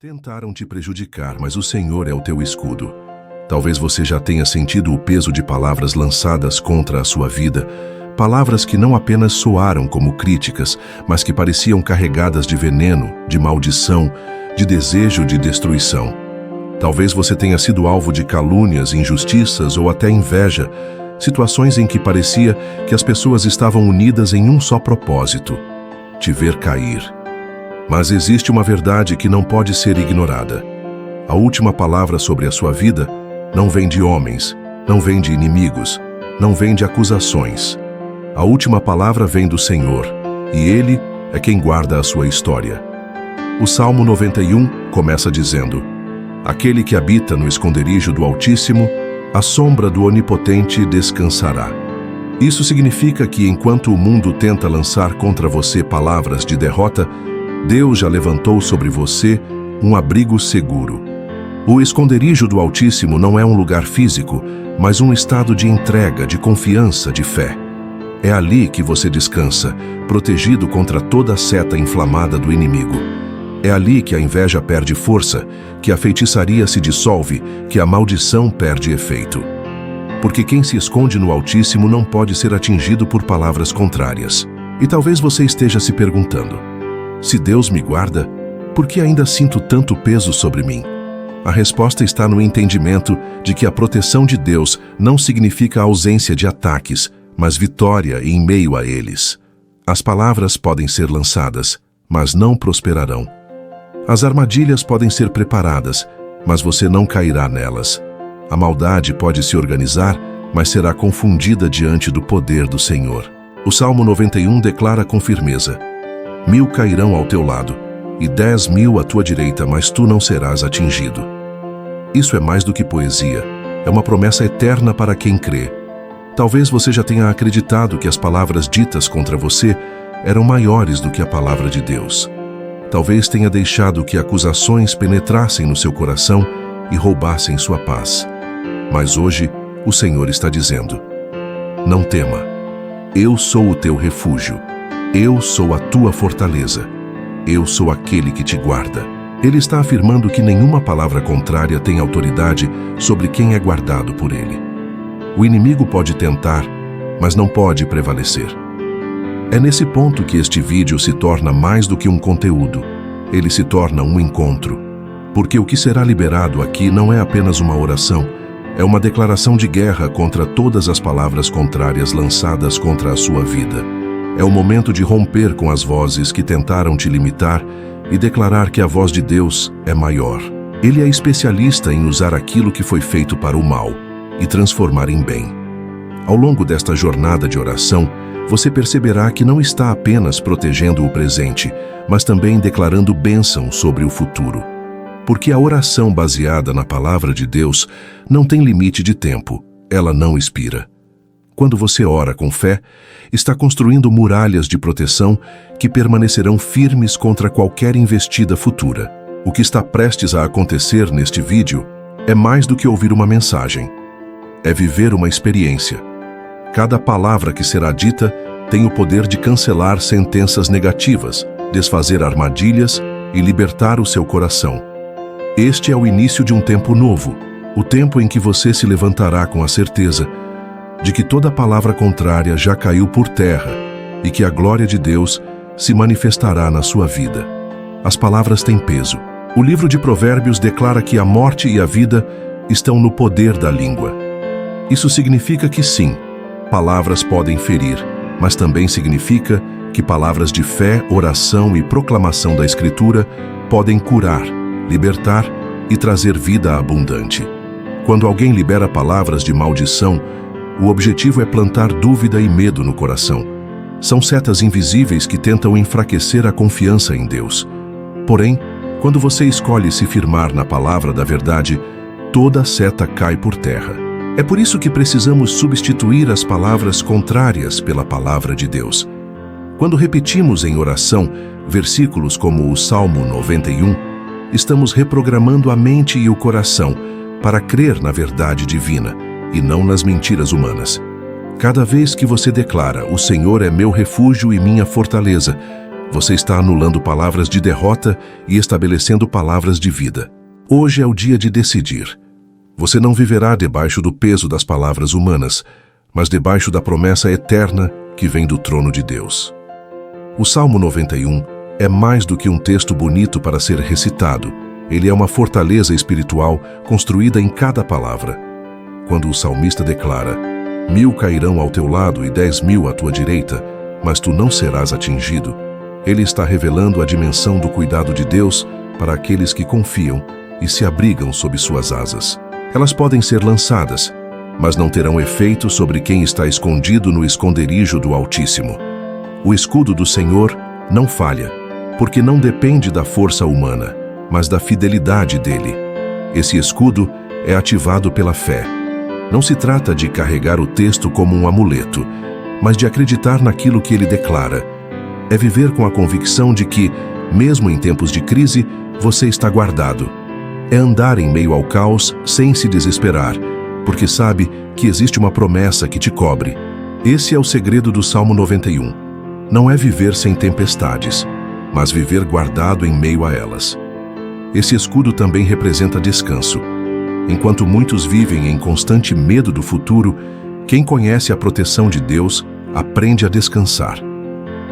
Tentaram te prejudicar, mas o Senhor é o teu escudo. Talvez você já tenha sentido o peso de palavras lançadas contra a sua vida, palavras que não apenas soaram como críticas, mas que pareciam carregadas de veneno, de maldição, de desejo de destruição. Talvez você tenha sido alvo de calúnias, injustiças ou até inveja, situações em que parecia que as pessoas estavam unidas em um só propósito: te ver cair. Mas existe uma verdade que não pode ser ignorada. A última palavra sobre a sua vida não vem de homens, não vem de inimigos, não vem de acusações. A última palavra vem do Senhor, e Ele é quem guarda a sua história. O Salmo 91 começa dizendo: Aquele que habita no esconderijo do Altíssimo, à sombra do Onipotente descansará. Isso significa que enquanto o mundo tenta lançar contra você palavras de derrota, Deus já levantou sobre você um abrigo seguro. O esconderijo do Altíssimo não é um lugar físico, mas um estado de entrega, de confiança, de fé. É ali que você descansa, protegido contra toda a seta inflamada do inimigo. É ali que a inveja perde força, que a feitiçaria se dissolve, que a maldição perde efeito. Porque quem se esconde no Altíssimo não pode ser atingido por palavras contrárias. E talvez você esteja se perguntando: se Deus me guarda, por que ainda sinto tanto peso sobre mim? A resposta está no entendimento de que a proteção de Deus não significa ausência de ataques, mas vitória em meio a eles. As palavras podem ser lançadas, mas não prosperarão. As armadilhas podem ser preparadas, mas você não cairá nelas. A maldade pode se organizar, mas será confundida diante do poder do Senhor. O Salmo 91 declara com firmeza: 1000 cairão ao teu lado, e 10.000 à tua direita, mas tu não serás atingido. Isso é mais do que poesia, é uma promessa eterna para quem crê. Talvez você já tenha acreditado que as palavras ditas contra você eram maiores do que a palavra de Deus. Talvez tenha deixado que acusações penetrassem no seu coração e roubassem sua paz. Mas hoje, o Senhor está dizendo: não tema, eu sou o teu refúgio. Eu sou a tua fortaleza. Eu sou aquele que te guarda. Ele está afirmando que nenhuma palavra contrária tem autoridade sobre quem é guardado por ele. O inimigo pode tentar, mas não pode prevalecer. É nesse ponto que este vídeo se torna mais do que um conteúdo. Ele se torna um encontro. Porque o que será liberado aqui não é apenas uma oração, é uma declaração de guerra contra todas as palavras contrárias lançadas contra a sua vida. É o momento de romper com as vozes que tentaram te limitar e declarar que a voz de Deus é maior. Ele é especialista em usar aquilo que foi feito para o mal e transformar em bem. Ao longo desta jornada de oração, você perceberá que não está apenas protegendo o presente, mas também declarando bênção sobre o futuro. Porque a oração baseada na palavra de Deus não tem limite de tempo, ela não expira. Quando você ora com fé, está construindo muralhas de proteção que permanecerão firmes contra qualquer investida futura. O que está prestes a acontecer neste vídeo é mais do que ouvir uma mensagem. É viver uma experiência. Cada palavra que será dita tem o poder de cancelar sentenças negativas, desfazer armadilhas e libertar o seu coração. Este é o início de um tempo novo, o tempo em que você se levantará com a certeza de que toda palavra contrária já caiu por terra e que a glória de Deus se manifestará na sua vida. As palavras têm peso. O livro de Provérbios declara que a morte e a vida estão no poder da língua. Isso significa que sim, palavras podem ferir, mas também significa que palavras de fé, oração e proclamação da Escritura podem curar, libertar e trazer vida abundante. Quando alguém libera palavras de maldição, o objetivo é plantar dúvida e medo no coração. São setas invisíveis que tentam enfraquecer a confiança em Deus. Porém, quando você escolhe se firmar na palavra da verdade, toda seta cai por terra. É por isso que precisamos substituir as palavras contrárias pela palavra de Deus. Quando repetimos em oração versículos como o Salmo 91, estamos reprogramando a mente e o coração para crer na verdade divina e não nas mentiras humanas. Cada vez que você declara: o Senhor é meu refúgio e minha fortaleza, Você está anulando palavras de derrota e estabelecendo palavras de vida. Hoje é o dia de decidir. Você não viverá debaixo do peso das palavras humanas, mas debaixo da promessa eterna que vem do trono de Deus. O Salmo 91 é mais do que um texto bonito para ser recitado. Ele é uma fortaleza espiritual construída em cada palavra. Quando o salmista declara: 1000 cairão ao teu lado e 10.000 à tua direita, mas tu não serás atingido, ele está revelando a dimensão do cuidado de Deus para aqueles que confiam e se abrigam sob suas asas. Elas podem ser lançadas, mas não terão efeito sobre quem está escondido no esconderijo do Altíssimo. O escudo do Senhor não falha, porque não depende da força humana, mas da fidelidade dele. Esse escudo é ativado pela fé. Não se trata de carregar o texto como um amuleto, mas de acreditar naquilo que ele declara. É viver com a convicção de que, mesmo em tempos de crise, você está guardado. É andar em meio ao caos sem se desesperar, porque sabe que existe uma promessa que te cobre. Esse é o segredo do Salmo 91. Não é viver sem tempestades, mas viver guardado em meio a elas. Esse escudo também representa descanso. Enquanto muitos vivem em constante medo do futuro, quem conhece a proteção de Deus aprende a descansar.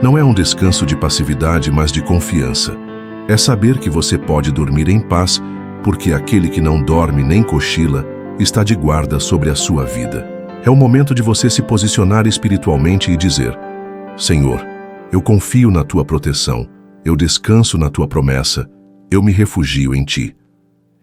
Não é um descanso de passividade, mas de confiança. É saber que você pode dormir em paz, porque aquele que não dorme nem cochila está de guarda sobre a sua vida. É o momento de você se posicionar espiritualmente e dizer: Senhor, eu confio na tua proteção, eu descanso na tua promessa, eu me refugio em ti.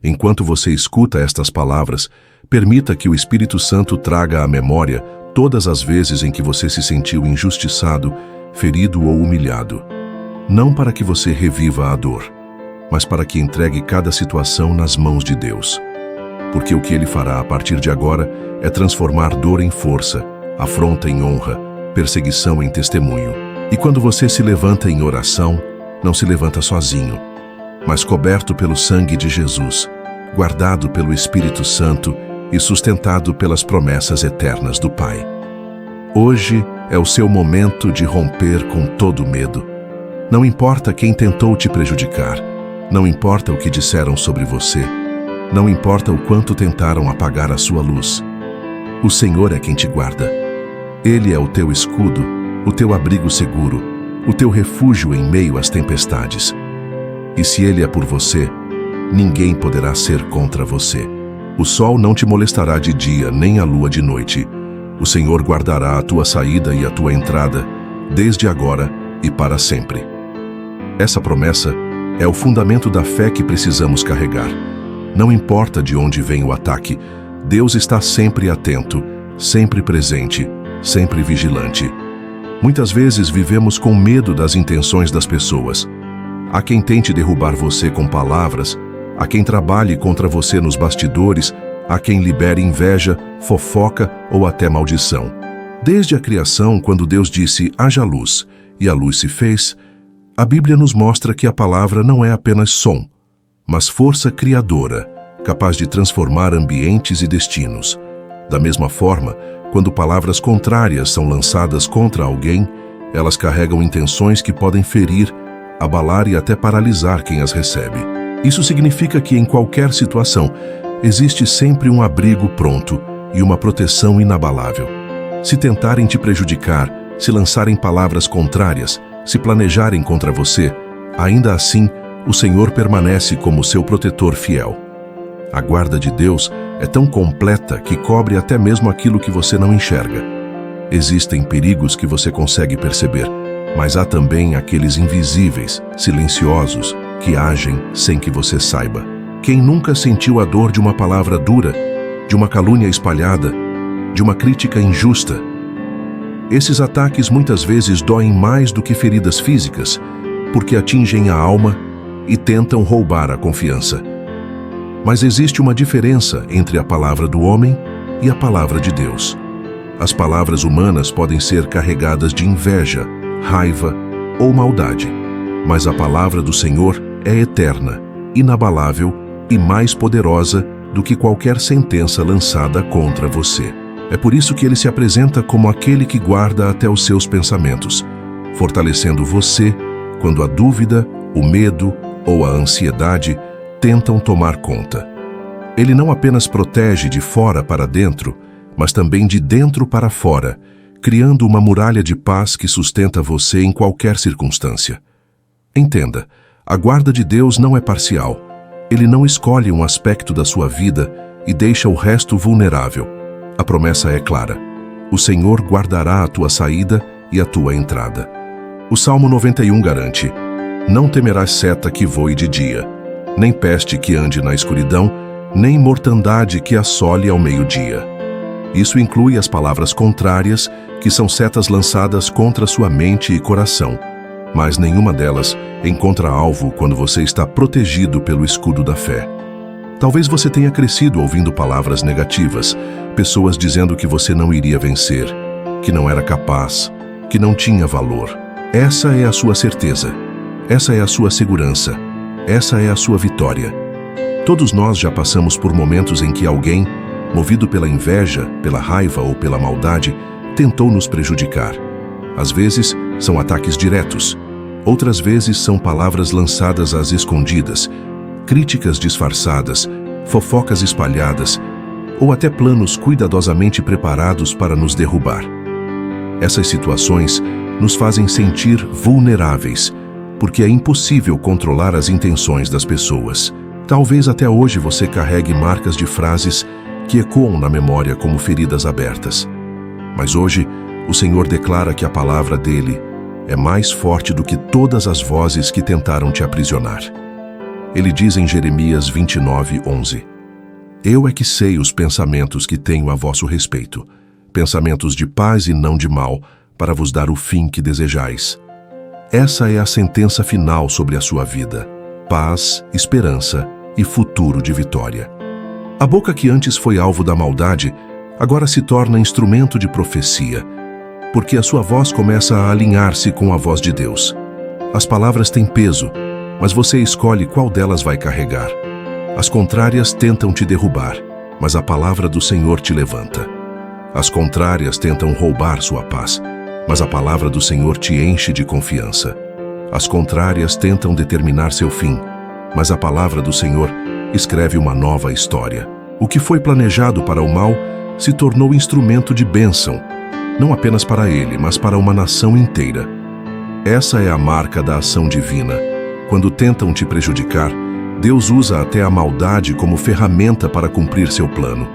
Enquanto você escuta estas palavras, permita que o Espírito Santo traga à memória todas as vezes em que você se sentiu injustiçado, ferido ou humilhado. Não para que você reviva a dor, mas para que entregue cada situação nas mãos de Deus. Porque o que Ele fará a partir de agora é transformar dor em força, afronta em honra, perseguição em testemunho. E quando você se levanta em oração, não se levanta sozinho, mas coberto pelo sangue de Jesus, guardado pelo Espírito Santo e sustentado pelas promessas eternas do Pai. Hoje é o seu momento de romper com todo medo. Não importa quem tentou te prejudicar, não importa o que disseram sobre você, não importa o quanto tentaram apagar a sua luz. O Senhor é quem te guarda. Ele é o teu escudo, o teu abrigo seguro, o teu refúgio em meio às tempestades. E se Ele é por você, ninguém poderá ser contra você. O sol não te molestará de dia, nem a lua de noite. O Senhor guardará a tua saída e a tua entrada, desde agora e para sempre. Essa promessa é o fundamento da fé que precisamos carregar. Não importa de onde vem o ataque, Deus está sempre atento, sempre presente, sempre vigilante. Muitas vezes vivemos com medo das intenções das pessoas. Há quem tente derrubar você com palavras, há quem trabalhe contra você nos bastidores, há quem libere inveja, fofoca ou até maldição. Desde a criação, quando Deus disse: haja luz, e a luz se fez, a Bíblia nos mostra que a palavra não é apenas som, mas força criadora, capaz de transformar ambientes e destinos. Da mesma forma, quando palavras contrárias são lançadas contra alguém, elas carregam intenções que podem ferir, abalar e até paralisar quem as recebe. Isso significa que em qualquer situação, existe sempre um abrigo pronto e uma proteção inabalável. Se tentarem te prejudicar, se lançarem palavras contrárias, se planejarem contra você, ainda assim, o Senhor permanece como seu protetor fiel. A guarda de Deus é tão completa que cobre até mesmo aquilo que você não enxerga. Existem perigos que você consegue perceber, mas há também aqueles invisíveis, silenciosos, que agem sem que você saiba. Quem nunca sentiu a dor de uma palavra dura, de uma calúnia espalhada, de uma crítica injusta? Esses ataques muitas vezes doem mais do que feridas físicas, porque atingem a alma e tentam roubar a confiança. Mas existe uma diferença entre a palavra do homem e a palavra de Deus. As palavras humanas podem ser carregadas de inveja, raiva ou maldade, mas a palavra do Senhor é eterna, inabalável e mais poderosa do que qualquer sentença lançada contra você. É por isso que ele se apresenta como aquele que guarda até os seus pensamentos, fortalecendo você quando a dúvida, o medo ou a ansiedade tentam tomar conta. Ele não apenas protege de fora para dentro, mas também de dentro para fora, criando uma muralha de paz que sustenta você em qualquer circunstância. Entenda, a guarda de Deus não é parcial. Ele não escolhe um aspecto da sua vida e deixa o resto vulnerável. A promessa é clara: o Senhor guardará a tua saída e a tua entrada. O Salmo 91 garante: não temerás seta que voe de dia, nem peste que ande na escuridão, nem mortandade que assole ao meio-dia. Isso inclui as palavras contrárias, que são setas lançadas contra sua mente e coração, mas nenhuma delas encontra alvo quando você está protegido pelo escudo da fé. Talvez você tenha crescido ouvindo palavras negativas, pessoas dizendo que você não iria vencer, que não era capaz, que não tinha valor. Essa é a sua certeza, essa é a sua segurança, essa é a sua vitória. Todos nós já passamos por momentos em que alguém, movido pela inveja, pela raiva ou pela maldade, tentou nos prejudicar. Às vezes, são ataques diretos. Outras vezes, são palavras lançadas às escondidas, críticas disfarçadas, fofocas espalhadas, ou até planos cuidadosamente preparados para nos derrubar. Essas situações nos fazem sentir vulneráveis, porque é impossível controlar as intenções das pessoas. Talvez até hoje você carregue marcas de frases que ecoam na memória como feridas abertas. Mas hoje, o Senhor declara que a palavra dele é mais forte do que todas as vozes que tentaram te aprisionar. Ele diz em Jeremias 29:11: Eu é que sei os pensamentos que tenho a vosso respeito, pensamentos de paz e não de mal, para vos dar o fim que desejais. Essa é a sentença final sobre a sua vida: paz, esperança e futuro de vitória. A boca que antes foi alvo da maldade, agora se torna instrumento de profecia, porque a sua voz começa a alinhar-se com a voz de Deus. As palavras têm peso, mas você escolhe qual delas vai carregar. As contrárias tentam te derrubar, mas a palavra do Senhor te levanta. As contrárias tentam roubar sua paz, mas a palavra do Senhor te enche de confiança. As contrárias tentam determinar seu fim, mas a palavra do Senhor escreve uma nova história. O que foi planejado para o mal se tornou instrumento de bênção, não apenas para ele, mas para uma nação inteira. Essa é a marca da ação divina. Quando tentam te prejudicar, Deus usa até a maldade como ferramenta para cumprir seu plano.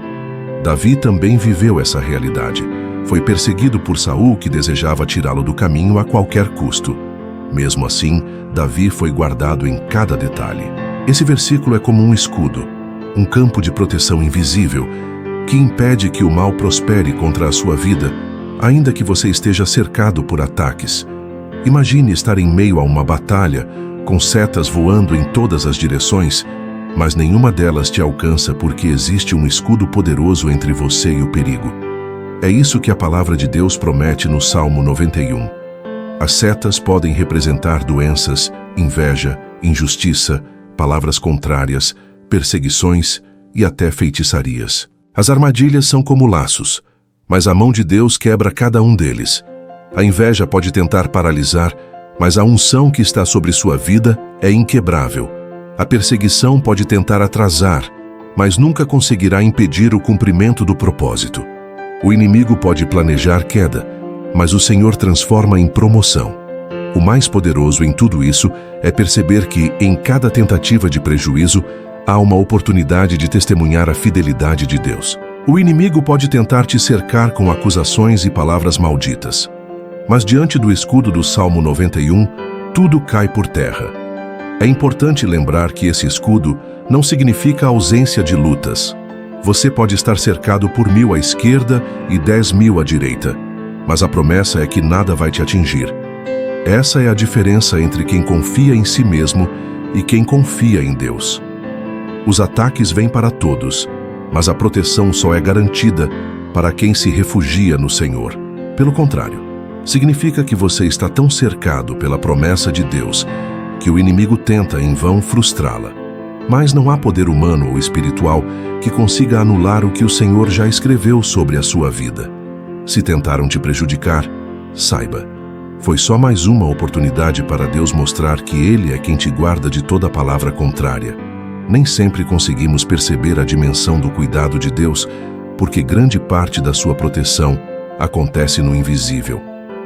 Davi também viveu essa realidade. Foi perseguido por Saul, que desejava tirá-lo do caminho a qualquer custo. Mesmo assim, Davi foi guardado em cada detalhe. Esse versículo é como um escudo, um campo de proteção invisível, que impede que o mal prospere contra a sua vida, ainda que você esteja cercado por ataques. Imagine estar em meio a uma batalha, com setas voando em todas as direções, mas nenhuma delas te alcança porque existe um escudo poderoso entre você e o perigo. É isso que a palavra de Deus promete no Salmo 91. As setas podem representar doenças, inveja, injustiça, palavras contrárias, perseguições e até feitiçarias. As armadilhas são como laços, mas a mão de Deus quebra cada um deles. A inveja pode tentar paralisar, mas a unção que está sobre sua vida é inquebrável. A perseguição pode tentar atrasar, mas nunca conseguirá impedir o cumprimento do propósito. O inimigo pode planejar queda, mas o Senhor transforma em promoção. O mais poderoso em tudo isso é perceber que, em cada tentativa de prejuízo, há uma oportunidade de testemunhar a fidelidade de Deus. O inimigo pode tentar te cercar com acusações e palavras malditas. Mas diante do escudo do Salmo 91, tudo cai por terra. É importante lembrar que esse escudo não significa ausência de lutas. Você pode estar cercado por 1000 à esquerda e 10.000 à direita, mas a promessa é que nada vai te atingir. Essa é a diferença entre quem confia em si mesmo e quem confia em Deus. Os ataques vêm para todos, mas a proteção só é garantida para quem se refugia no Senhor. Pelo contrário, significa que você está tão cercado pela promessa de Deus que o inimigo tenta em vão frustrá-la. Mas não há poder humano ou espiritual que consiga anular o que o Senhor já escreveu sobre a sua vida. Se tentaram te prejudicar, saiba, Foi só mais uma oportunidade para Deus mostrar que Ele é quem te guarda de toda palavra contrária. Nem sempre conseguimos perceber a dimensão do cuidado de Deus, porque grande parte da sua proteção acontece no invisível.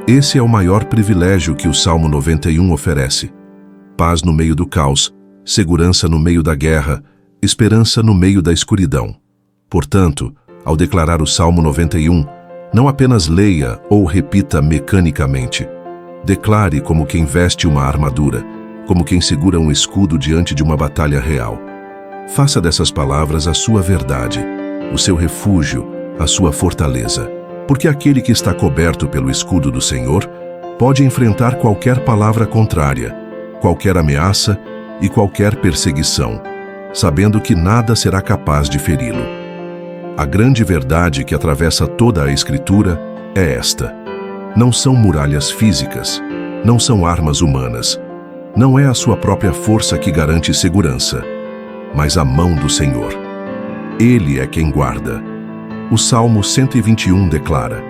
Esse é o maior privilégio que o Salmo 91 oferece. Paz no meio do caos, segurança no meio da guerra, esperança no meio da escuridão. Portanto, ao declarar o Salmo 91, não apenas leia ou repita mecanicamente. Declare como quem veste uma armadura, como quem segura um escudo diante de uma batalha real. Faça dessas palavras a sua verdade, o seu refúgio, a sua fortaleza. Porque aquele que está coberto pelo escudo do Senhor pode enfrentar qualquer palavra contrária, qualquer ameaça e qualquer perseguição, sabendo que nada será capaz de feri-lo. A grande verdade que atravessa toda a Escritura é esta: não são muralhas físicas, não são armas humanas, não é a sua própria força que garante segurança, mas a mão do Senhor. Ele é quem guarda. O Salmo 121 declara: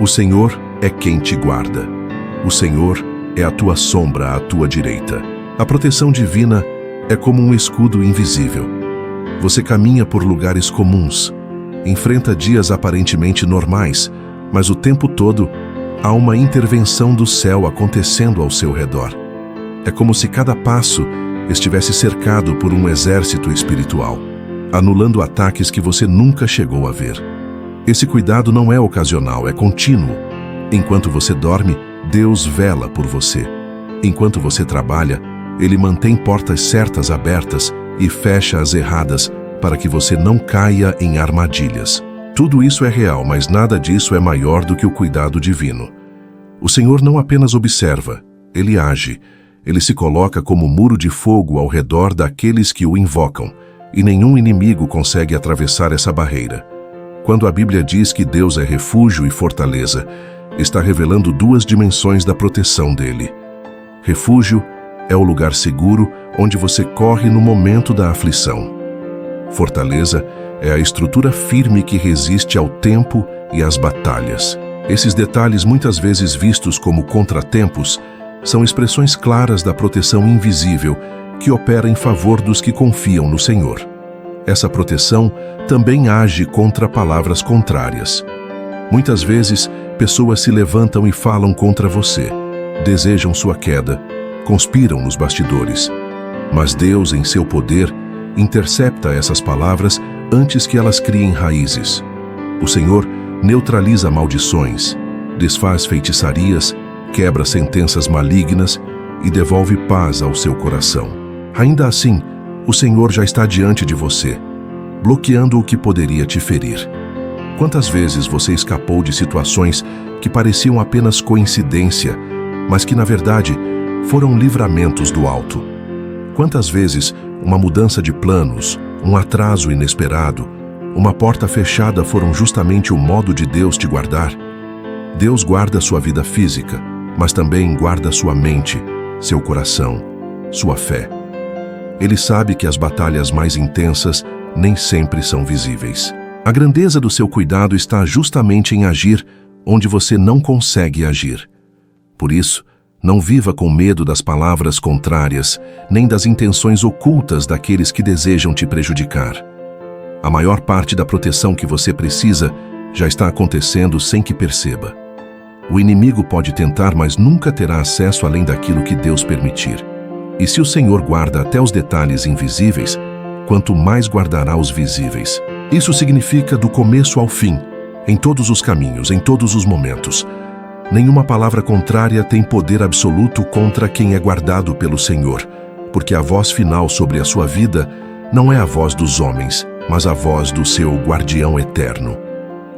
o Senhor é quem te guarda. O Senhor é a tua sombra à tua direita. A proteção divina é como um escudo invisível. Você caminha por lugares comuns, enfrenta dias aparentemente normais, mas o tempo todo há uma intervenção do céu acontecendo ao seu redor. É como se cada passo estivesse cercado por um exército espiritual, anulando ataques que você nunca chegou a ver. Esse cuidado não é ocasional, é contínuo. Enquanto você dorme, Deus vela por você. Enquanto você trabalha, Ele mantém portas certas abertas e fecha as erradas para que você não caia em armadilhas. Tudo isso é real, mas nada disso é maior do que o cuidado divino. O Senhor não apenas observa, Ele age. Ele se coloca como muro de fogo ao redor daqueles que o invocam, e nenhum inimigo consegue atravessar essa barreira. Quando a Bíblia diz que Deus é refúgio e fortaleza, está revelando duas dimensões da proteção dele. Refúgio é o lugar seguro onde você corre no momento da aflição. Fortaleza é a estrutura firme que resiste ao tempo e às batalhas. Esses detalhes, muitas vezes vistos como contratempos, são expressões claras da proteção invisível que opera em favor dos que confiam no Senhor. Essa proteção também age contra palavras contrárias. Muitas vezes, pessoas se levantam e falam contra você, desejam sua queda, conspiram nos bastidores. Mas Deus, em seu poder, intercepta essas palavras antes que elas criem raízes. O Senhor neutraliza maldições, desfaz feitiçarias, quebra sentenças malignas e devolve paz ao seu coração. Ainda assim, o Senhor já está diante de você, bloqueando o que poderia te ferir. Quantas vezes você escapou de situações que pareciam apenas coincidência, mas que, na verdade, foram livramentos do alto? Quantas vezes uma mudança de planos, um atraso inesperado, uma porta fechada foram justamente o modo de Deus te guardar? Deus guarda sua vida física, mas também guarda sua mente, seu coração, sua fé. Ele sabe que as batalhas mais intensas nem sempre são visíveis. A grandeza do seu cuidado está justamente em agir onde você não consegue agir. Por isso, não viva com medo das palavras contrárias, nem das intenções ocultas daqueles que desejam te prejudicar. A maior parte da proteção que você precisa já está acontecendo sem que perceba. O inimigo pode tentar, mas nunca terá acesso além daquilo que Deus permitir. E se o Senhor guarda até os detalhes invisíveis, quanto mais guardará os visíveis. Isso significa do começo ao fim, em todos os caminhos, em todos os momentos. Nenhuma palavra contrária tem poder absoluto contra quem é guardado pelo Senhor, porque a voz final sobre a sua vida não é a voz dos homens, mas a voz do seu guardião eterno.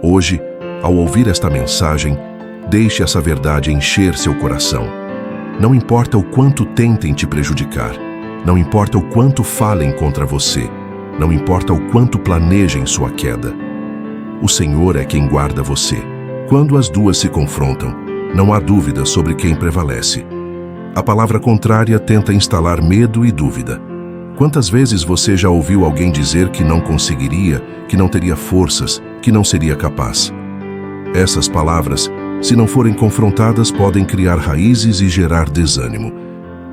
Hoje, ao ouvir esta mensagem, deixe essa verdade encher seu coração. Não importa o quanto tentem te prejudicar, não importa o quanto falem contra você, não importa o quanto planejem sua queda. O Senhor é quem guarda você. Quando as duas se confrontam, não há dúvida sobre quem prevalece. A palavra contrária tenta instalar medo e dúvida. Quantas vezes você já ouviu alguém dizer que não conseguiria, que não teria forças, que não seria capaz? Essas palavras Se não forem confrontadas, podem criar raízes e gerar desânimo.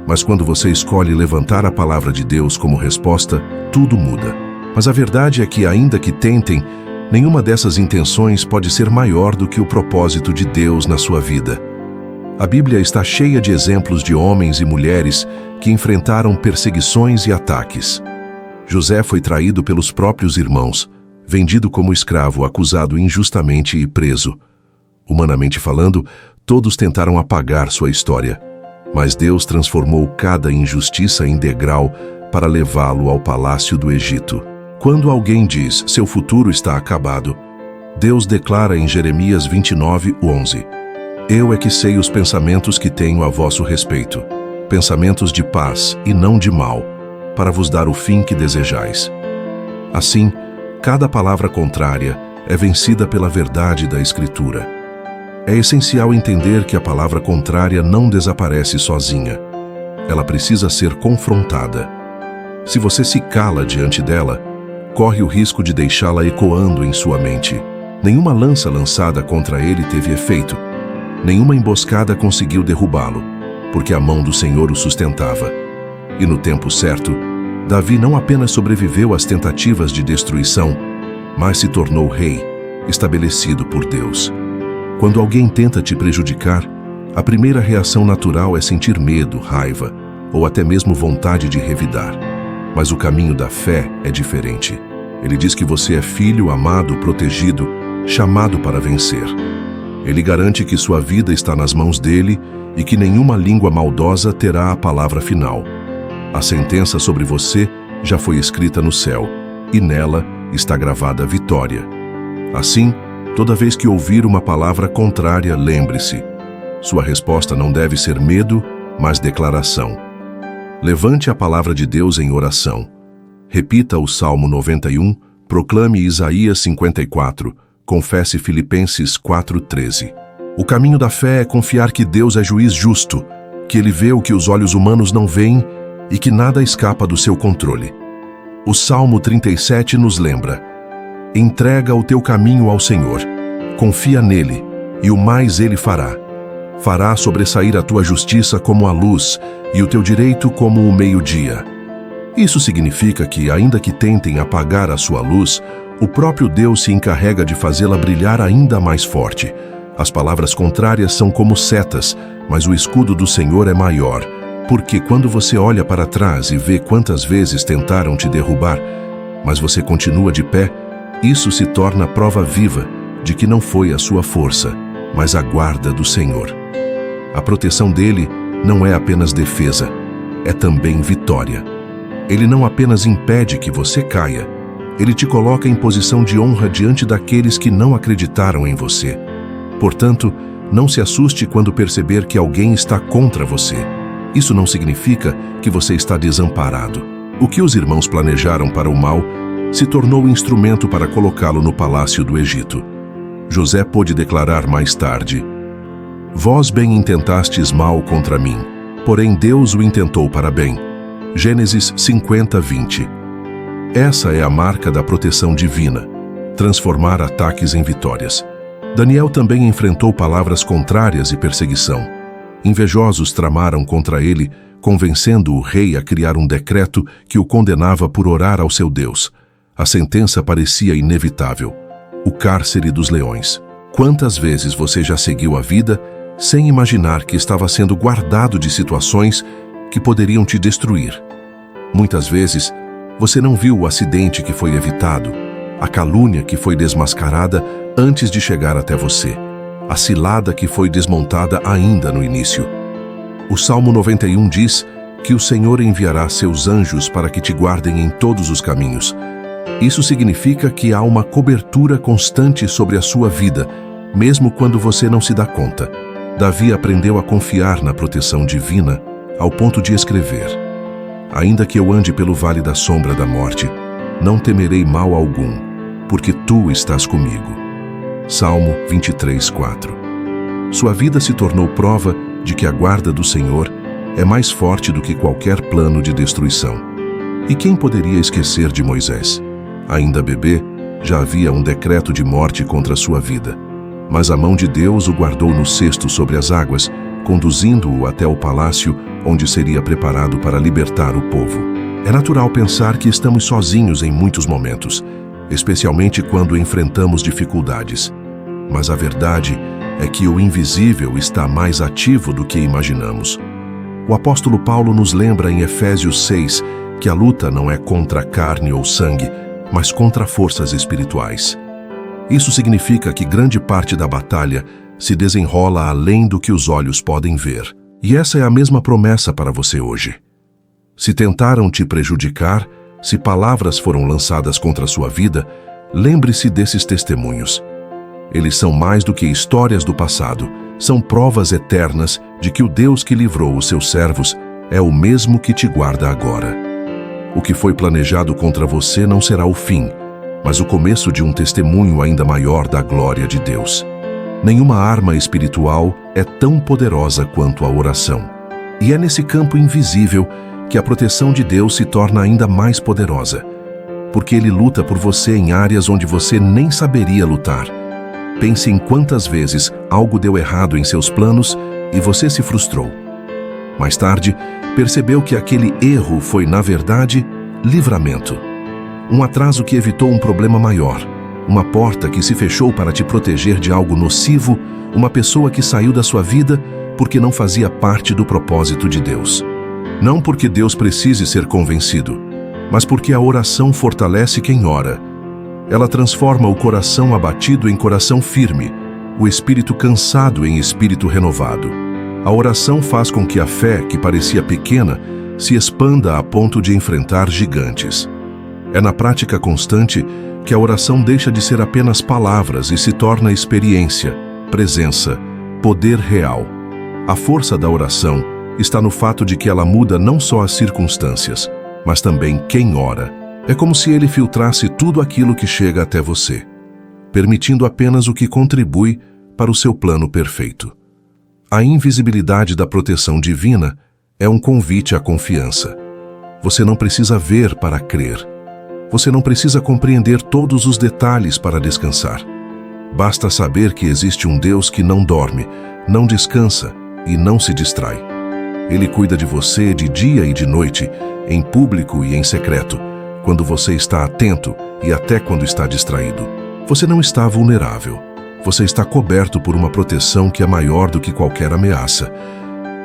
Mas quando você escolhe levantar a palavra de Deus como resposta, tudo muda. Mas a verdade é que, ainda que tentem, nenhuma dessas intenções pode ser maior do que o propósito de Deus na sua vida. A Bíblia está cheia de exemplos de homens e mulheres que enfrentaram perseguições e ataques. José foi traído pelos próprios irmãos, vendido como escravo, acusado injustamente e preso. Humanamente falando, todos tentaram apagar sua história, mas Deus transformou cada injustiça em degrau para levá-lo ao palácio do Egito. Quando alguém diz, seu futuro está acabado, Deus declara em Jeremias 29:11, Eu é que sei os pensamentos que tenho a vosso respeito, pensamentos de paz e não de mal, para vos dar o fim que desejais. Assim, cada palavra contrária é vencida pela verdade da Escritura. É essencial entender que a palavra contrária não desaparece sozinha. Ela precisa ser confrontada. Se você se cala diante dela, corre o risco de deixá-la ecoando em sua mente. Nenhuma lança lançada contra ele teve efeito. Nenhuma emboscada conseguiu derrubá-lo, porque a mão do Senhor o sustentava. E no tempo certo, Davi não apenas sobreviveu às tentativas de destruição, mas se tornou rei, estabelecido por Deus. Quando alguém tenta te prejudicar, a primeira reação natural é sentir medo, raiva ou até mesmo vontade de revidar. Mas o caminho da fé é diferente. Ele diz que você é filho amado, protegido, chamado para vencer. Ele garante que sua vida está nas mãos dele e que nenhuma língua maldosa terá a palavra final. A sentença sobre você já foi escrita no céu, e nela está gravada a vitória. Assim, toda vez que ouvir uma palavra contrária, lembre-se: sua resposta não deve ser medo, mas declaração. Levante a palavra de Deus em oração. Repita o Salmo 91, proclame Isaías 54, confesse Filipenses 4:13. O caminho da fé é confiar que Deus é juiz justo, que Ele vê o que os olhos humanos não veem e que nada escapa do seu controle. O Salmo 37 nos lembra: entrega o teu caminho ao Senhor, confia nele, e o mais Ele fará. Fará sobressair a tua justiça como a luz e o teu direito como o meio-dia. Isso significa que, ainda que tentem apagar a sua luz, o próprio Deus se encarrega de fazê-la brilhar ainda mais forte. As palavras contrárias são como setas, mas o escudo do Senhor é maior, porque quando você olha para trás e vê quantas vezes tentaram te derrubar, mas você continua de pé, isso se torna prova viva de que não foi a sua força, mas a guarda do Senhor. A proteção dele não é apenas defesa, é também vitória. Ele não apenas impede que você caia, ele te coloca em posição de honra diante daqueles que não acreditaram em você. Portanto, não se assuste quando perceber que alguém está contra você. Isso não significa que você está desamparado. O que os irmãos planejaram para o mal se tornou instrumento para colocá-lo no palácio do Egito. José pôde declarar mais tarde: Vós bem intentastes mal contra mim, porém Deus o intentou para bem. Gênesis 50:20. Essa é a marca da proteção divina, transformar ataques em vitórias. Daniel também enfrentou palavras contrárias e perseguição. Invejosos tramaram contra ele, convencendo o rei a criar um decreto que o condenava por orar ao seu Deus. A sentença parecia inevitável: o cárcere dos leões. Quantas vezes você já seguiu a vida sem imaginar que estava sendo guardado de situações que poderiam te destruir? Muitas vezes, você não viu o acidente que foi evitado, a calúnia que foi desmascarada antes de chegar até você, a cilada que foi desmontada ainda no início. O Salmo 91 diz que o Senhor enviará seus anjos para que te guardem em todos os caminhos. Isso significa que há uma cobertura constante sobre a sua vida, mesmo quando você não se dá conta. Davi aprendeu a confiar na proteção divina ao ponto de escrever: Ainda que eu ande pelo vale da sombra da morte, não temerei mal algum, porque tu estás comigo. Salmo 23:4. Sua vida se tornou prova de que a guarda do Senhor é mais forte do que qualquer plano de destruição. E quem poderia esquecer de Moisés? Ainda bebê, já havia um decreto de morte contra sua vida. mas a mão de Deus o guardou no cesto sobre as águas, conduzindo-o até o palácio, onde seria preparado para libertar o povo. É natural pensar que estamos sozinhos em muitos momentos, especialmente quando enfrentamos dificuldades. Mas a verdade é que o invisível está mais ativo do que imaginamos. O apóstolo Paulo nos lembra em Efésios 6 que a luta não é contra carne ou sangue, mas contra forças espirituais. Isso significa que grande parte da batalha se desenrola além do que os olhos podem ver. E essa é a mesma promessa para você hoje. Se tentaram te prejudicar, se palavras foram lançadas contra a sua vida, lembre-se desses testemunhos. Eles são mais do que histórias do passado, são provas eternas de que o Deus que livrou os seus servos é o mesmo que te guarda agora. O que foi planejado contra você não será o fim, mas o começo de um testemunho ainda maior da glória de Deus. Nenhuma arma espiritual é tão poderosa quanto a oração. E é nesse campo invisível que a proteção de Deus se torna ainda mais poderosa, porque Ele luta por você em áreas onde você nem saberia lutar. Pense em quantas vezes algo deu errado em seus planos e você se frustrou. Mais tarde, percebeu que aquele erro foi, na verdade, livramento. Um atraso que evitou um problema maior, uma porta que se fechou para te proteger de algo nocivo, uma pessoa que saiu da sua vida porque não fazia parte do propósito de Deus. Não porque Deus precise ser convencido, mas porque a oração fortalece quem ora. Ela transforma o coração abatido em coração firme, o espírito cansado em espírito renovado. A oração faz com que a fé, que parecia pequena, se expanda a ponto de enfrentar gigantes. É na prática constante que a oração deixa de ser apenas palavras e se torna experiência, presença, poder real. A força da oração está no fato de que ela muda não só as circunstâncias, mas também quem ora. É como se ele filtrasse tudo aquilo que chega até você, permitindo apenas o que contribui para o seu plano perfeito. A invisibilidade da proteção divina é um convite à confiança. Você não precisa ver para crer. Você não precisa compreender todos os detalhes para descansar. Basta saber que existe um Deus que não dorme, não descansa e não se distrai. Ele cuida de você de dia e de noite, em público e em secreto, quando você está atento e até quando está distraído. Você não está vulnerável. Você está coberto por uma proteção que é maior do que qualquer ameaça.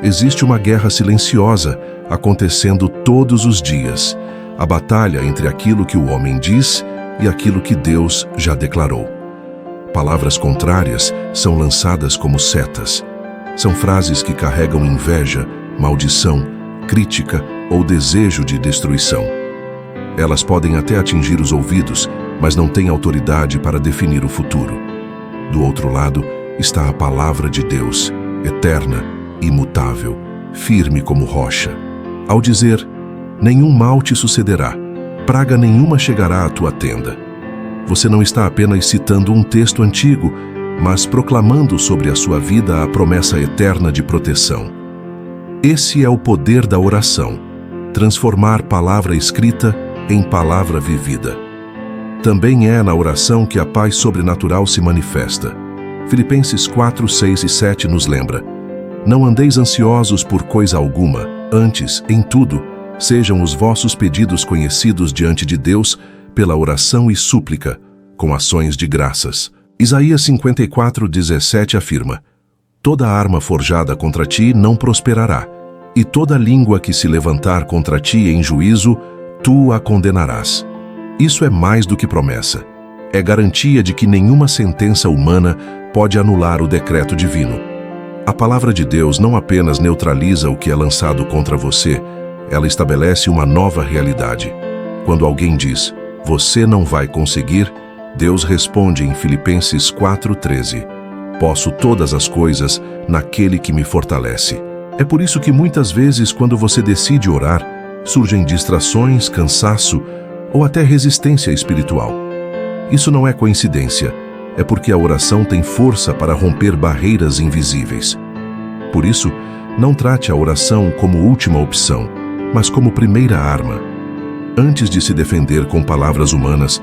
Existe uma guerra silenciosa acontecendo todos os dias. A batalha entre aquilo que o homem diz e aquilo que Deus já declarou. Palavras contrárias são lançadas como setas. São frases que carregam inveja, maldição, crítica ou desejo de destruição. Elas podem até atingir os ouvidos, mas não têm autoridade para definir o futuro. Do outro lado está a palavra de Deus, eterna, imutável, firme como rocha. Ao dizer, nenhum mal te sucederá, praga nenhuma chegará à tua tenda. Você não está apenas citando um texto antigo, mas proclamando sobre a sua vida a promessa eterna de proteção. Esse é o poder da oração, transformar palavra escrita em palavra vivida. Também é na oração que a paz sobrenatural se manifesta. Filipenses 4, 6 e 7 nos lembra: não andeis ansiosos por coisa alguma, antes, em tudo, sejam os vossos pedidos conhecidos diante de Deus pela oração e súplica, com ações de graças. Isaías 54, 17 afirma: toda arma forjada contra ti não prosperará, e toda língua que se levantar contra ti em juízo, tu a condenarás. Isso é mais do que promessa. É garantia de que nenhuma sentença humana pode anular o decreto divino. A palavra de Deus não apenas neutraliza o que é lançado contra você, ela estabelece uma nova realidade. Quando alguém diz, você não vai conseguir, Deus responde em Filipenses 4:13, posso todas as coisas naquele que me fortalece. É por isso que muitas vezes, quando você decide orar, surgem distrações, cansaço ou até resistência espiritual. Isso não é coincidência, é porque a oração tem força para romper barreiras invisíveis. Por isso, não trate a oração como última opção, mas como primeira arma. Antes de se defender com palavras humanas,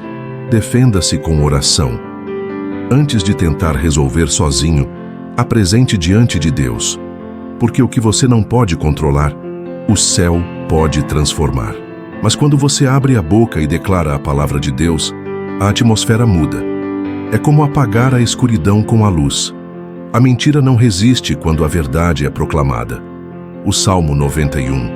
defenda-se com oração. Antes de tentar resolver sozinho, apresente diante de Deus. Porque o que você não pode controlar, o céu pode transformar. Mas quando você abre a boca e declara a palavra de Deus, a atmosfera muda. É como apagar a escuridão com a luz. A mentira não resiste quando a verdade é proclamada. O Salmo 91,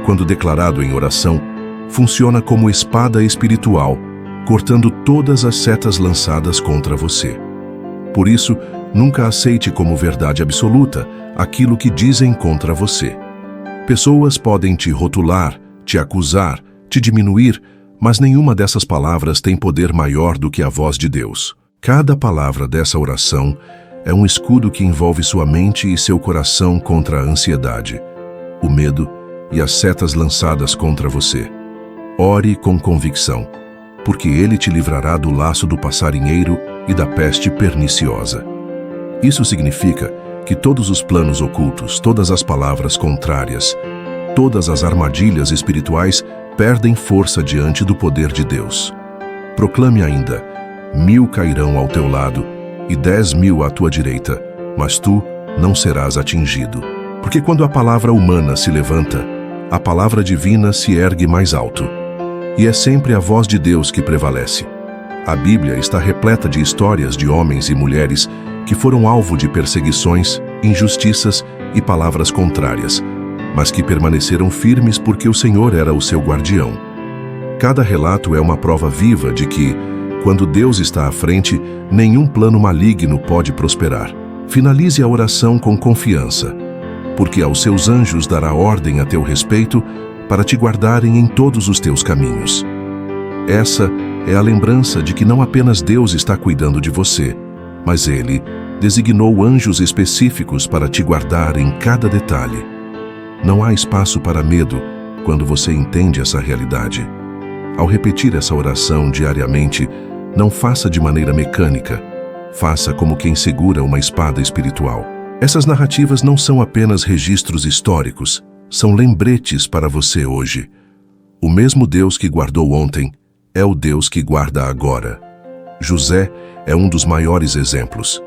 quando declarado em oração, funciona como espada espiritual, cortando todas as setas lançadas contra você. Por isso, nunca aceite como verdade absoluta aquilo que dizem contra você. Pessoas podem te rotular, te acusar, te diminuir, mas nenhuma dessas palavras tem poder maior do que a voz de Deus. Cada palavra dessa oração é um escudo que envolve sua mente e seu coração contra a ansiedade, o medo e as setas lançadas contra você. Ore com convicção, porque Ele te livrará do laço do passarinheiro e da peste perniciosa. Isso significa que todos os planos ocultos, todas as palavras contrárias, todas as armadilhas espirituais perdem força diante do poder de Deus. Proclame ainda: 1000 cairão ao teu lado e 10.000 à tua direita, mas tu não serás atingido. Porque quando a palavra humana se levanta, a palavra divina se ergue mais alto. E é sempre a voz de Deus que prevalece. A Bíblia está repleta de histórias de homens e mulheres que foram alvo de perseguições, injustiças e palavras contrárias, mas que permaneceram firmes porque o Senhor era o seu guardião. Cada relato é uma prova viva de que, quando Deus está à frente, nenhum plano maligno pode prosperar. Finalize a oração com confiança, porque aos seus anjos dará ordem a teu respeito para te guardarem em todos os teus caminhos. Essa é a lembrança de que não apenas Deus está cuidando de você, mas Ele designou anjos específicos para te guardar em cada detalhe. Não há espaço para medo quando você entende essa realidade. Ao repetir essa oração diariamente, não faça de maneira mecânica, faça como quem segura uma espada espiritual. Essas narrativas não são apenas registros históricos, são lembretes para você hoje. O mesmo Deus que guardou ontem é o Deus que guarda agora. José é um dos maiores exemplos.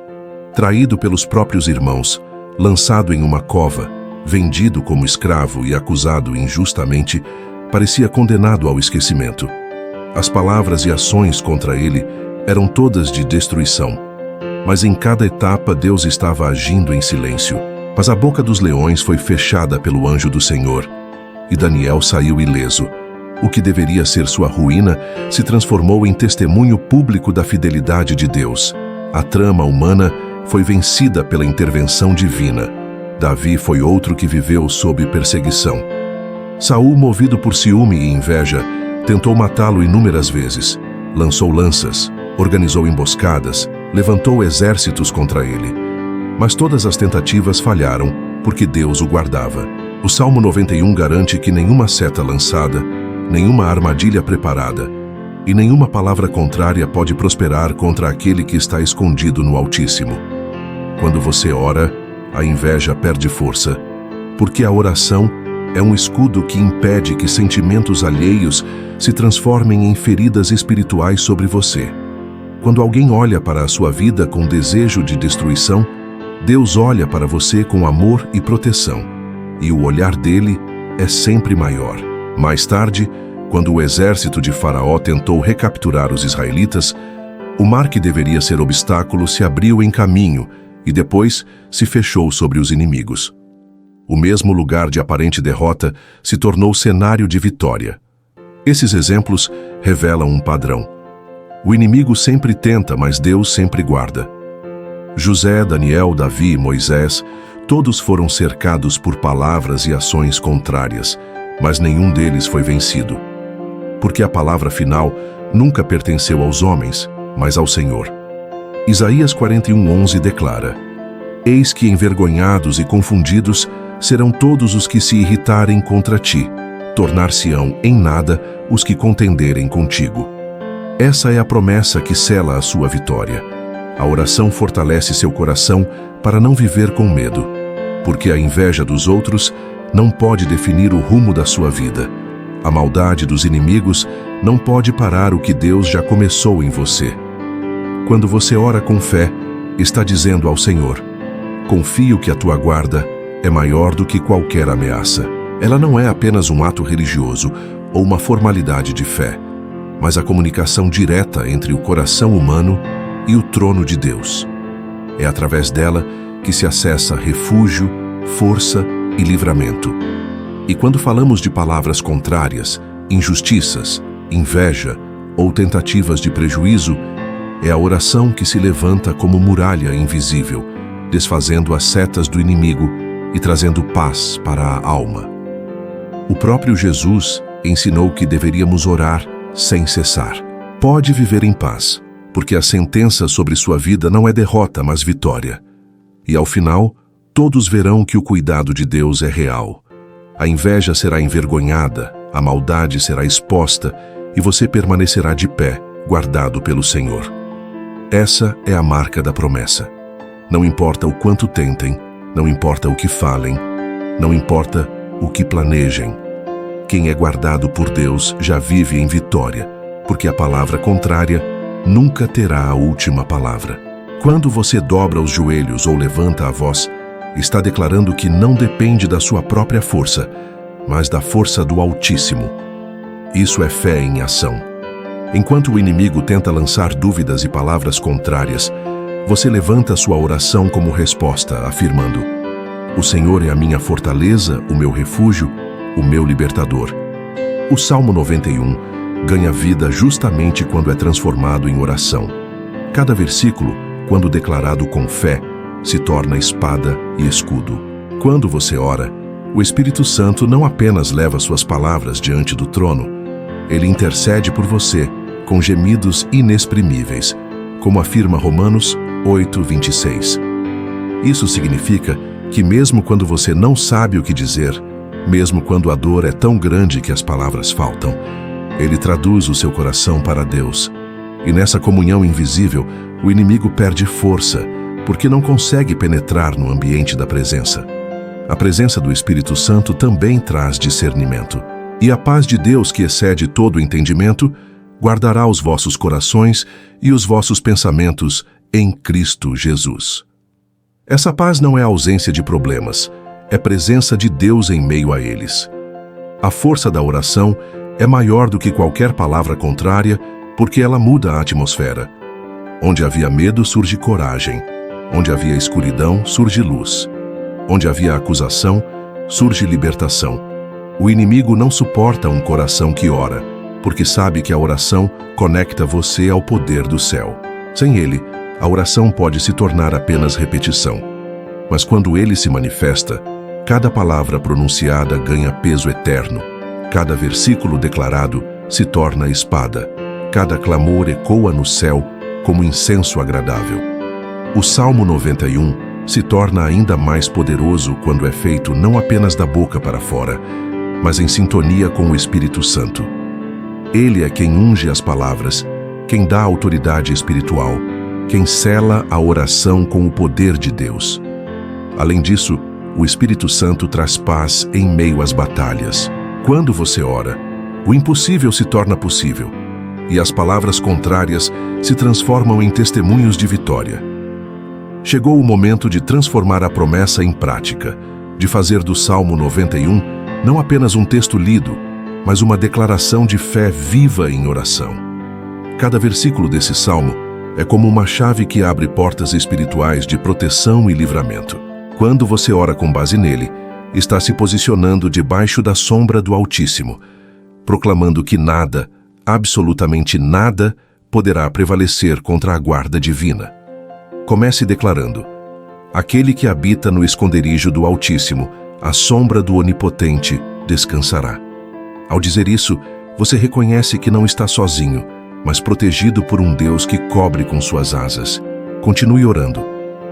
Traído pelos próprios irmãos, lançado em uma cova, vendido como escravo e acusado injustamente, parecia condenado ao esquecimento. As palavras e ações contra ele eram todas de destruição. Mas em cada etapa Deus estava agindo em silêncio. Mas a boca dos leões foi fechada pelo anjo do Senhor, e Daniel saiu ileso. O que deveria ser sua ruína se transformou em testemunho público da fidelidade de Deus. A trama humana foi vencida pela intervenção divina. Davi foi outro que viveu sob perseguição. Saul, movido por ciúme e inveja, tentou matá-lo inúmeras vezes. Lançou lanças, organizou emboscadas, levantou exércitos contra ele. Mas todas as tentativas falharam, porque Deus o guardava. O Salmo 91 garante que nenhuma seta lançada, nenhuma armadilha preparada e nenhuma palavra contrária pode prosperar contra aquele que está escondido no Altíssimo. Quando você ora, a inveja perde força, porque a oração é um escudo que impede que sentimentos alheios se transformem em feridas espirituais sobre você. Quando alguém olha para a sua vida com desejo de destruição, Deus olha para você com amor e proteção, e o olhar dele é sempre maior. Mais tarde, quando o exército de Faraó tentou recapturar os israelitas, o mar que deveria ser obstáculo se abriu em caminho e depois se fechou sobre os inimigos. O mesmo lugar de aparente derrota se tornou cenário de vitória. Esses exemplos revelam um padrão. O inimigo sempre tenta, mas Deus sempre guarda. José, Daniel, Davi e Moisés, todos foram cercados por palavras e ações contrárias, mas nenhum deles foi vencido. Porque a palavra final nunca pertenceu aos homens, mas ao Senhor. Isaías 41:11 declara: Eis que envergonhados e confundidos serão todos os que se irritarem contra ti, tornar-se-ão em nada os que contenderem contigo. Essa é a promessa que sela a sua vitória. A oração fortalece seu coração para não viver com medo, porque a inveja dos outros não pode definir o rumo da sua vida. A maldade dos inimigos não pode parar o que Deus já começou em você. Quando você ora com fé, está dizendo ao Senhor: confio que a tua guarda é maior do que qualquer ameaça. Ela não é apenas um ato religioso ou uma formalidade de fé, mas a comunicação direta entre o coração humano e o trono de Deus. É através dela que se acessa refúgio, força e livramento. E quando falamos de palavras contrárias, injustiças, inveja ou tentativas de prejuízo, é a oração que se levanta como muralha invisível, desfazendo as setas do inimigo e trazendo paz para a alma. O próprio Jesus ensinou que deveríamos orar sem cessar. Pode viver em paz, porque a sentença sobre sua vida não é derrota, mas vitória. E ao final, todos verão que o cuidado de Deus é real. A inveja será envergonhada, a maldade será exposta e você permanecerá de pé, guardado pelo Senhor. Essa é a marca da promessa. Não importa o quanto tentem, não importa o que falem, não importa o que planejem. Quem é guardado por Deus já vive em vitória, porque a palavra contrária nunca terá a última palavra. Quando você dobra os joelhos ou levanta a voz, está declarando que não depende da sua própria força, mas da força do Altíssimo. Isso é fé em ação. Enquanto o inimigo tenta lançar dúvidas e palavras contrárias, você levanta sua oração como resposta, afirmando: o Senhor é a minha fortaleza, o meu refúgio, o meu libertador. O Salmo 91 ganha vida justamente quando é transformado em oração. Cada versículo, quando declarado com fé, se torna espada e escudo. Quando você ora, o Espírito Santo não apenas leva suas palavras diante do trono, ele intercede por você com gemidos inexprimíveis, como afirma Romanos 8:26. Isso significa que mesmo quando você não sabe o que dizer, mesmo quando a dor é tão grande que as palavras faltam, ele traduz o seu coração para Deus. E nessa comunhão invisível, o inimigo perde força, porque não consegue penetrar no ambiente da presença. A presença do Espírito Santo também traz discernimento. E a paz de Deus, que excede todo o entendimento, guardará os vossos corações e os vossos pensamentos em Cristo Jesus. Essa paz não é ausência de problemas, é presença de Deus em meio a eles. A força da oração é maior do que qualquer palavra contrária, porque ela muda a atmosfera. Onde havia medo, surge coragem. Onde havia escuridão, surge luz. Onde havia acusação, surge libertação. O inimigo não suporta um coração que ora, porque sabe que a oração conecta você ao poder do céu. Sem ele, a oração pode se tornar apenas repetição. Mas quando ele se manifesta, cada palavra pronunciada ganha peso eterno. Cada versículo declarado se torna espada. Cada clamor ecoa no céu como incenso agradável. O Salmo 91 se torna ainda mais poderoso quando é feito não apenas da boca para fora, mas em sintonia com o Espírito Santo. Ele é quem unge as palavras, quem dá autoridade espiritual, quem sela a oração com o poder de Deus. Além disso, o Espírito Santo traz paz em meio às batalhas. Quando você ora, o impossível se torna possível, e as palavras contrárias se transformam em testemunhos de vitória. Chegou o momento de transformar a promessa em prática, de fazer do Salmo 91 não apenas um texto lido, mas uma declaração de fé viva em oração. Cada versículo desse salmo é como uma chave que abre portas espirituais de proteção e livramento. Quando você ora com base nele, está se posicionando debaixo da sombra do Altíssimo, proclamando que nada, absolutamente nada, poderá prevalecer contra a guarda divina. Comece declarando: aquele que habita no esconderijo do Altíssimo, à sombra do Onipotente, descansará. Ao dizer isso, você reconhece que não está sozinho, mas protegido por um Deus que cobre com suas asas. Continue orando.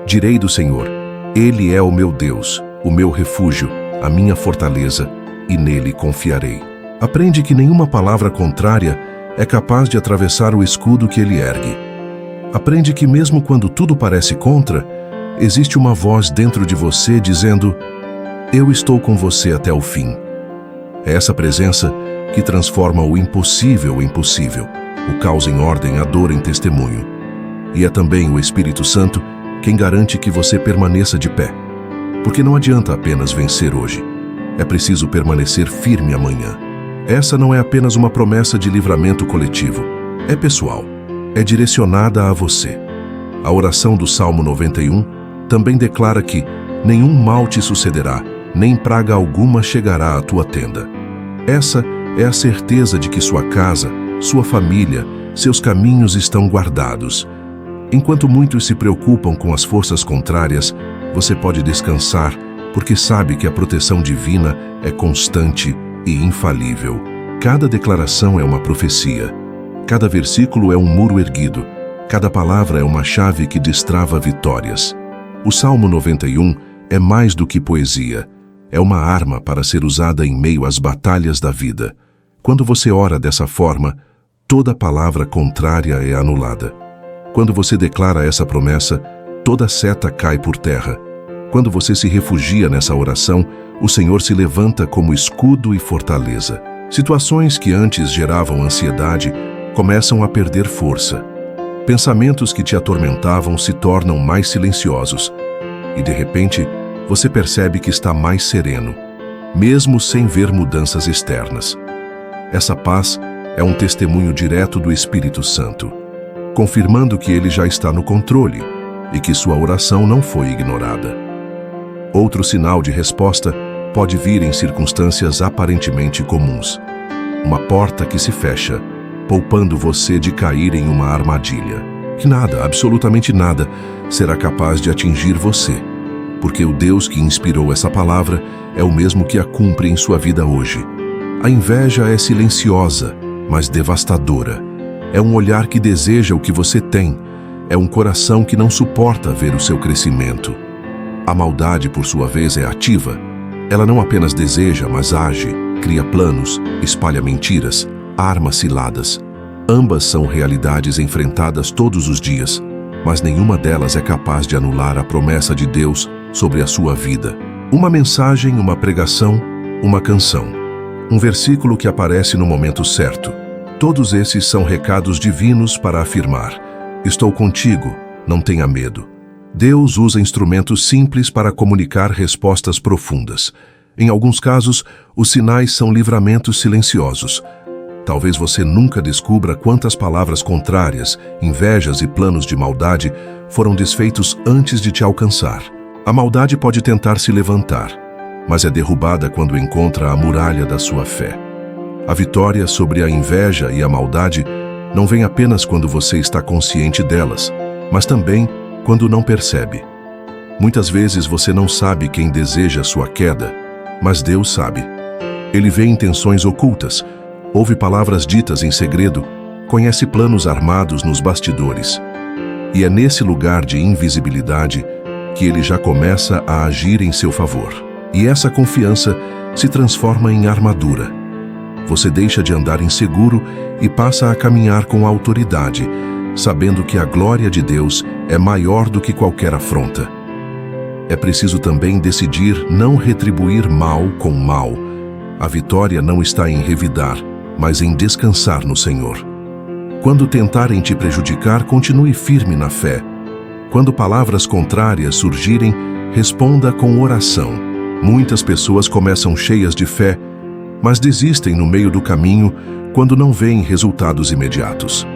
Direi do Senhor: Ele é o meu Deus, o meu refúgio, a minha fortaleza, e nele confiarei. Aprende que nenhuma palavra contrária é capaz de atravessar o escudo que ele ergue. Aprende que mesmo quando tudo parece contra, existe uma voz dentro de você dizendo: eu estou com você até o fim. É essa presença que transforma o impossível em possível, o caos em ordem, a dor em testemunho. E é também o Espírito Santo quem garante que você permaneça de pé. Porque não adianta apenas vencer hoje. É preciso permanecer firme amanhã. Essa não é apenas uma promessa de livramento coletivo. É pessoal. É direcionada a você. A oração do Salmo 91 também declara que nenhum mal te sucederá, nem praga alguma chegará à tua tenda. Essa é a certeza de que sua casa, sua família, seus caminhos estão guardados. Enquanto muitos se preocupam com as forças contrárias, você pode descansar, porque sabe que a proteção divina é constante e infalível. Cada declaração é uma profecia. Cada versículo é um muro erguido. Cada palavra é uma chave que destrava vitórias. O Salmo 91 é mais do que poesia. É uma arma para ser usada em meio às batalhas da vida. Quando você ora dessa forma, toda palavra contrária é anulada. Quando você declara essa promessa, toda seta cai por terra. Quando você se refugia nessa oração, o Senhor se levanta como escudo e fortaleza. Situações que antes geravam ansiedade começam a perder força. Pensamentos que te atormentavam se tornam mais silenciosos. E de repente, você percebe que está mais sereno, mesmo sem ver mudanças externas. Essa paz é um testemunho direto do Espírito Santo, confirmando que ele já está no controle e que sua oração não foi ignorada. Outro sinal de resposta pode vir em circunstâncias aparentemente comuns. Uma porta que se fecha, poupando você de cair em uma armadilha. Que nada, absolutamente nada, será capaz de atingir você, porque o Deus que inspirou essa palavra é o mesmo que a cumpre em sua vida hoje. A inveja é silenciosa, mas devastadora. É um olhar que deseja o que você tem. É um coração que não suporta ver o seu crescimento. A maldade, por sua vez, é ativa. Ela não apenas deseja, mas age, cria planos, espalha mentiras, arma ciladas. Ambas são realidades enfrentadas todos os dias, mas nenhuma delas é capaz de anular a promessa de Deus sobre a sua vida. Uma mensagem, uma pregação, uma canção. Um versículo que aparece no momento certo. Todos esses são recados divinos para afirmar: estou contigo, não tenha medo. Deus usa instrumentos simples para comunicar respostas profundas. Em alguns casos, os sinais são livramentos silenciosos. Talvez você nunca descubra quantas palavras contrárias, invejas e planos de maldade foram desfeitos antes de te alcançar. A maldade pode tentar se levantar, mas é derrubada quando encontra a muralha da sua fé. A vitória sobre a inveja e a maldade não vem apenas quando você está consciente delas, mas também quando não percebe. Muitas vezes você não sabe quem deseja sua queda, mas Deus sabe. Ele vê intenções ocultas, ouve palavras ditas em segredo, conhece planos armados nos bastidores. E é nesse lugar de invisibilidade que ele já começa a agir em seu favor. E essa confiança se transforma em armadura. Você deixa de andar inseguro e passa a caminhar com autoridade, sabendo que a glória de Deus é maior do que qualquer afronta. É preciso também decidir não retribuir mal com mal. A vitória não está em revidar, mas em descansar no Senhor. Quando tentarem te prejudicar, continue firme na fé. Quando palavras contrárias surgirem, responda com oração. Muitas pessoas começam cheias de fé, mas desistem no meio do caminho quando não veem resultados imediatos.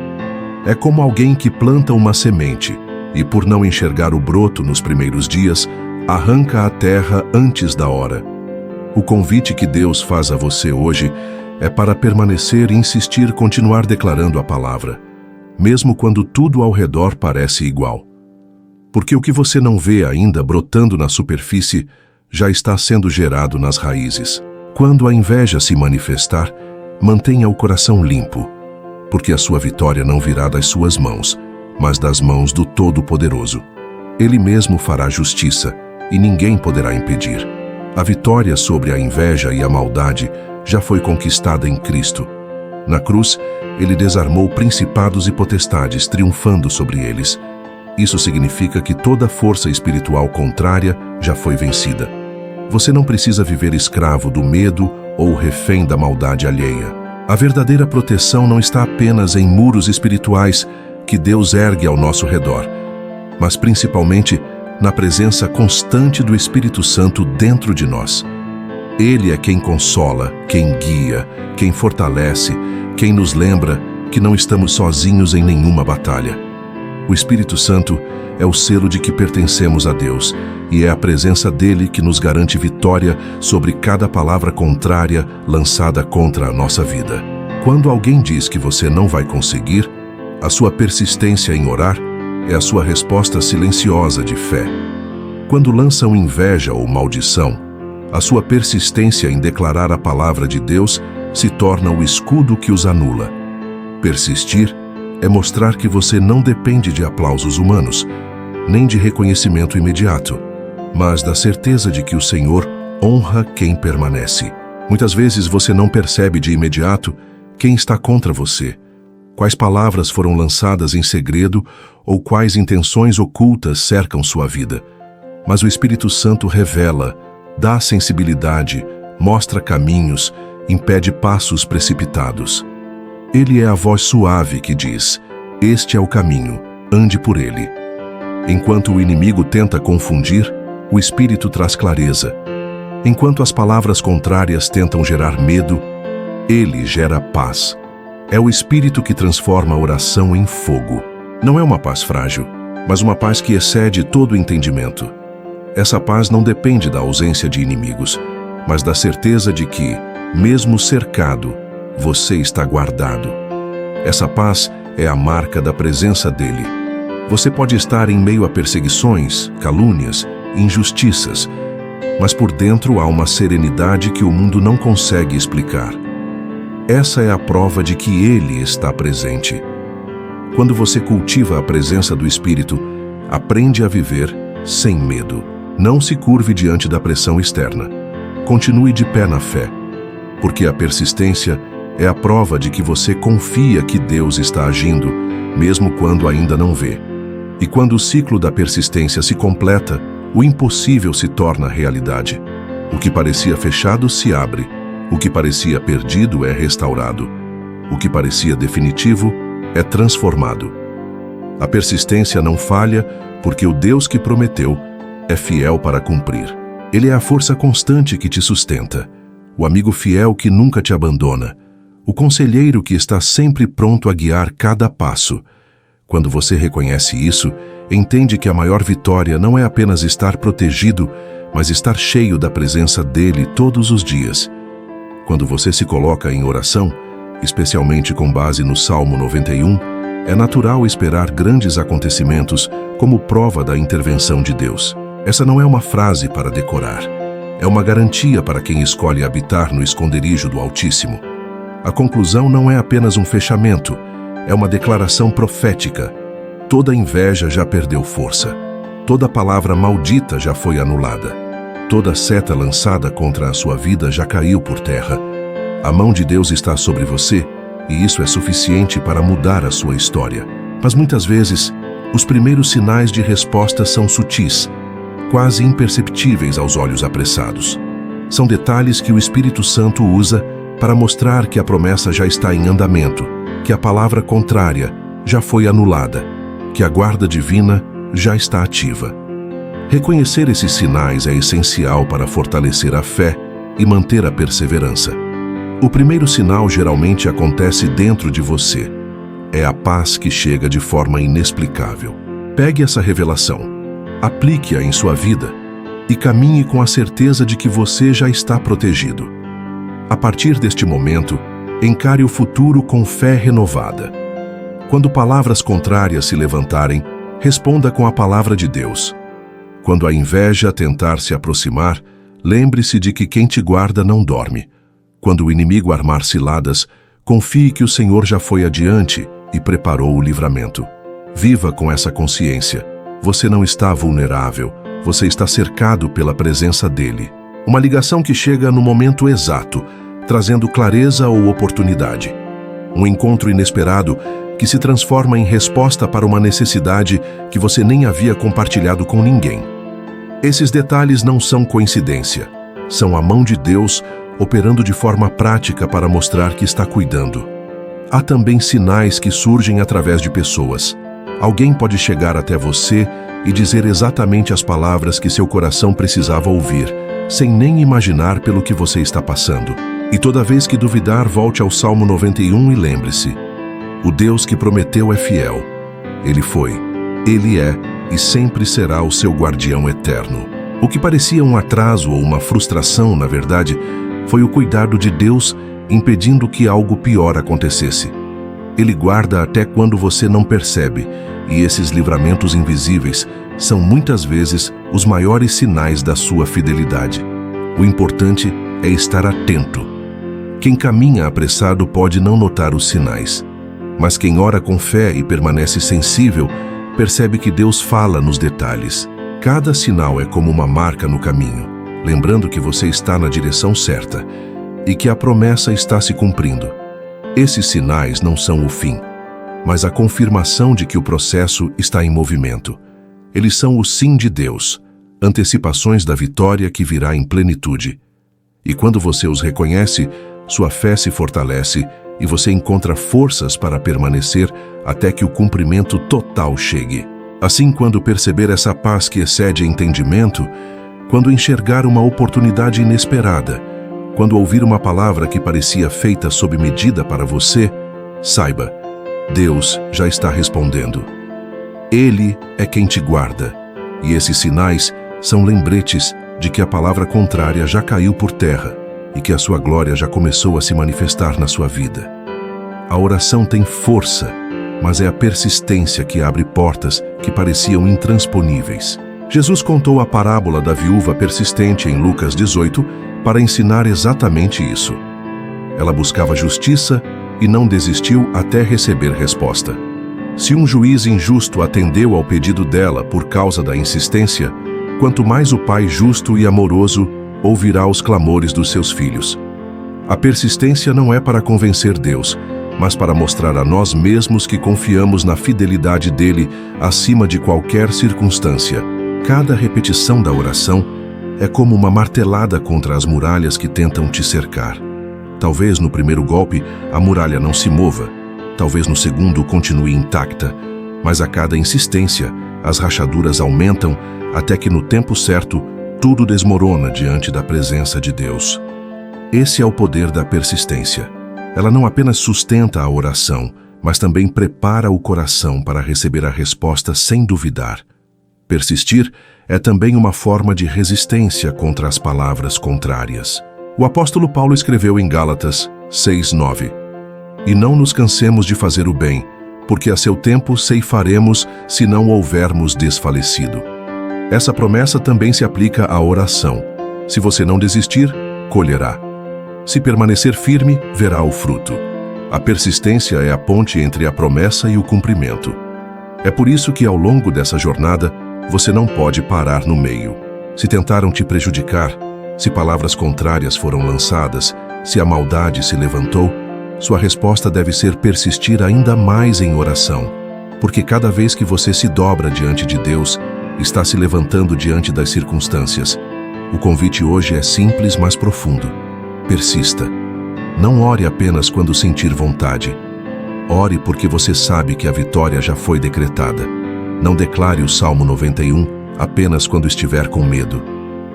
É como alguém que planta uma semente e, por não enxergar o broto nos primeiros dias, arranca a terra antes da hora. O convite que Deus faz a você hoje é para permanecer e insistir, continuar declarando a palavra, mesmo quando tudo ao redor parece igual. Porque o que você não vê ainda brotando na superfície já está sendo gerado nas raízes. Quando a inveja se manifestar, mantenha o coração limpo, porque a sua vitória não virá das suas mãos, mas das mãos do Todo-Poderoso. Ele mesmo fará justiça, e ninguém poderá impedir. A vitória sobre a inveja e a maldade já foi conquistada em Cristo. Na cruz, ele desarmou principados e potestades, triunfando sobre eles. Isso significa que toda força espiritual contrária já foi vencida. Você não precisa viver escravo do medo ou refém da maldade alheia. A verdadeira proteção não está apenas em muros espirituais, que Deus ergue ao nosso redor, mas principalmente na presença constante do Espírito Santo dentro de nós. Ele é quem consola, quem guia, quem fortalece, quem nos lembra que não estamos sozinhos em nenhuma batalha. O Espírito Santo é o selo de que pertencemos a Deus, e é a presença dele que nos garante vitória sobre cada palavra contrária lançada contra a nossa vida. Quando alguém diz que você não vai conseguir, a sua persistência em orar é a sua resposta silenciosa de fé. Quando lançam inveja ou maldição, a sua persistência em declarar a palavra de Deus se torna o escudo que os anula. Persistir é mostrar que você não depende de aplausos humanos, nem de reconhecimento imediato, mas da certeza de que o Senhor honra quem permanece. Muitas vezes você não percebe de imediato quem está contra você, quais palavras foram lançadas em segredo ou quais intenções ocultas cercam sua vida. Mas o Espírito Santo revela, dá sensibilidade, mostra caminhos, impede passos precipitados. Ele é a voz suave que diz: "Este é o caminho, ande por ele." Enquanto o inimigo tenta confundir, o Espírito traz clareza. Enquanto as palavras contrárias tentam gerar medo, ele gera paz. É o Espírito que transforma a oração em fogo. Não é uma paz frágil, mas uma paz que excede todo o entendimento. Essa paz não depende da ausência de inimigos, mas da certeza de que, mesmo cercado, você está guardado. Essa paz é a marca da presença dele. Você pode estar em meio a perseguições, calúnias, injustiças, mas por dentro há uma serenidade que o mundo não consegue explicar. Essa é a prova de que ele está presente. Quando você cultiva a presença do Espírito, aprende a viver sem medo. Não se curve diante da pressão externa. Continue de pé na fé, porque a persistência é a prova de que você confia que Deus está agindo, mesmo quando ainda não vê. E quando o ciclo da persistência se completa, o impossível se torna realidade. O que parecia fechado se abre, o que parecia perdido é restaurado, o que parecia definitivo é transformado. A persistência não falha, porque o Deus que prometeu é fiel para cumprir. Ele é a força constante que te sustenta, o amigo fiel que nunca te abandona, o conselheiro que está sempre pronto a guiar cada passo. Quando você reconhece isso, entende que a maior vitória não é apenas estar protegido, mas estar cheio da presença dele todos os dias. Quando você se coloca em oração, especialmente com base no Salmo 91, é natural esperar grandes acontecimentos como prova da intervenção de Deus. Essa não é uma frase para decorar. É uma garantia para quem escolhe habitar no esconderijo do Altíssimo. A conclusão não é apenas um fechamento, é uma declaração profética. Toda inveja já perdeu força. Toda palavra maldita já foi anulada. Toda seta lançada contra a sua vida já caiu por terra. A mão de Deus está sobre você, e isso é suficiente para mudar a sua história. Mas muitas vezes, os primeiros sinais de resposta são sutis, quase imperceptíveis aos olhos apressados. São detalhes que o Espírito Santo usa para mostrar que a promessa já está em andamento, que a palavra contrária já foi anulada, que a guarda divina já está ativa. Reconhecer esses sinais é essencial para fortalecer a fé e manter a perseverança. O primeiro sinal geralmente acontece dentro de você. É a paz que chega de forma inexplicável. Pegue essa revelação, aplique-a em sua vida e caminhe com a certeza de que você já está protegido. A partir deste momento, encare o futuro com fé renovada. Quando palavras contrárias se levantarem, responda com a palavra de Deus. Quando a inveja tentar se aproximar, lembre-se de que quem te guarda não dorme. Quando o inimigo armar ciladas, confie que o Senhor já foi adiante e preparou o livramento. Viva com essa consciência. Você não está vulnerável, você está cercado pela presença dele. Uma ligação que chega no momento exato, trazendo clareza ou oportunidade. Um encontro inesperado que se transforma em resposta para uma necessidade que você nem havia compartilhado com ninguém. Esses detalhes não são coincidência. São a mão de Deus operando de forma prática para mostrar que está cuidando. há também sinais que surgem através de pessoas. Alguém pode chegar até você e dizer exatamente as palavras que seu coração precisava ouvir, sem nem imaginar pelo que você está passando. E toda vez que duvidar, volte ao Salmo 91 e lembre-se: o Deus que prometeu é fiel. Ele foi, Ele é e sempre será o seu guardião eterno. O que parecia um atraso ou uma frustração, na verdade, foi o cuidado de Deus impedindo que algo pior acontecesse. Ele guarda até quando você não percebe, e esses livramentos invisíveis são muitas vezes os maiores sinais da sua fidelidade. O importante é estar atento. Quem caminha apressado pode não notar os sinais, mas quem ora com fé e permanece sensível, percebe que Deus fala nos detalhes. Cada sinal é como uma marca no caminho, lembrando que você está na direção certa e que a promessa está se cumprindo. Esses sinais não são o fim, mas a confirmação de que o processo está em movimento. Eles são o sim de Deus, antecipações da vitória que virá em plenitude. E quando você os reconhece, sua fé se fortalece e você encontra forças para permanecer até que o cumprimento total chegue. Assim, quando perceber essa paz que excede entendimento, quando enxergar uma oportunidade inesperada, quando ouvir uma palavra que parecia feita sob medida para você, saiba, Deus já está respondendo. Ele é quem te guarda, e esses sinais são lembretes de que a palavra contrária já caiu por terra e que a sua glória já começou a se manifestar na sua vida. A oração tem força, mas é a persistência que abre portas que pareciam intransponíveis. Jesus contou a parábola da viúva persistente em Lucas 18 para ensinar exatamente isso. Ela buscava justiça e não desistiu até receber resposta. Se um juiz injusto atendeu ao pedido dela por causa da insistência, quanto mais o Pai justo e amoroso ouvirá os clamores dos seus filhos. A persistência não é para convencer Deus, mas para mostrar a nós mesmos que confiamos na fidelidade dele acima de qualquer circunstância. Cada repetição da oração é como uma martelada contra as muralhas que tentam te cercar. Talvez no primeiro golpe a muralha não se mova, talvez no segundo continue intacta, mas a cada insistência as rachaduras aumentam até que no tempo certo tudo desmorona diante da presença de Deus. Esse é o poder da persistência. Ela não apenas sustenta a oração, mas também prepara o coração para receber a resposta sem duvidar. Persistir é também uma forma de resistência contra as palavras contrárias. O apóstolo Paulo escreveu em Gálatas 6:9: E não nos cansemos de fazer o bem, porque a seu tempo ceifaremos se não houvermos desfalecido. Essa promessa também se aplica à oração. Se você não desistir, colherá. Se permanecer firme, verá o fruto. A persistência é a ponte entre a promessa e o cumprimento. É por isso que, ao longo dessa jornada, você não pode parar no meio. Se tentaram te prejudicar, se palavras contrárias foram lançadas, se a maldade se levantou, sua resposta deve ser persistir ainda mais em oração, porque cada vez que você se dobra diante de Deus, está se levantando diante das circunstâncias. O convite hoje é simples, mas profundo. Persista. Não ore apenas quando sentir vontade. Ore porque você sabe que a vitória já foi decretada. Não declare o Salmo 91 apenas quando estiver com medo.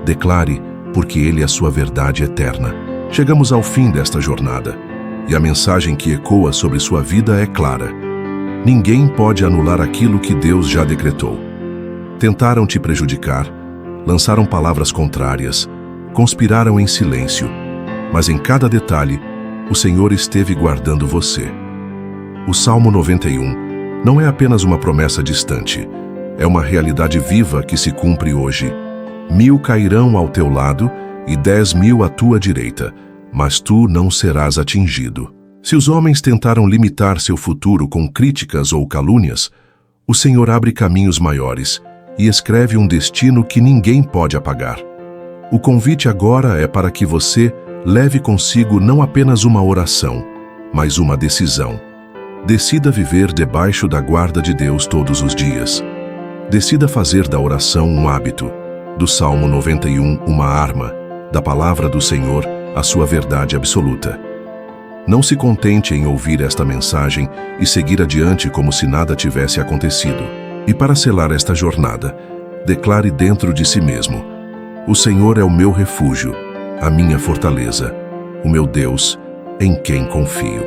Declare porque ele é a sua verdade eterna. Chegamos ao fim desta jornada, e a mensagem que ecoa sobre sua vida é clara. Ninguém pode anular aquilo que Deus já decretou. Tentaram te prejudicar, lançaram palavras contrárias, conspiraram em silêncio, mas em cada detalhe, o Senhor esteve guardando você. O Salmo 91 não é apenas uma promessa distante, é uma realidade viva que se cumpre hoje. 1000 cairão ao teu lado e 10.000 à tua direita, mas tu não serás atingido. Se os homens tentaram limitar seu futuro com críticas ou calúnias, o Senhor abre caminhos maiores e escreve um destino que ninguém pode apagar. O convite agora é para que você leve consigo não apenas uma oração, mas uma decisão. Decida viver debaixo da guarda de Deus todos os dias. Decida fazer da oração um hábito, do Salmo 91 uma arma, da palavra do Senhor a sua verdade absoluta. Não se contente em ouvir esta mensagem e seguir adiante como se nada tivesse acontecido. E para selar esta jornada, declare dentro de si mesmo: o Senhor é o meu refúgio, a minha fortaleza, o meu Deus, em quem confio.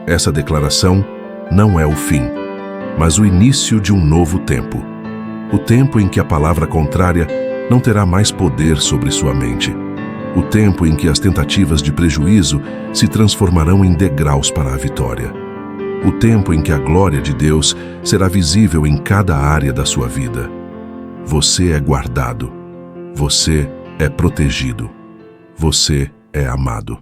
Essa declaração não é o fim, mas o início de um novo tempo. O tempo em que a palavra contrária não terá mais poder sobre sua mente. O tempo em que as tentativas de prejuízo se transformarão em degraus para a vitória. O tempo em que a glória de Deus será visível em cada área da sua vida. Você é guardado. Você é protegido. Você é amado.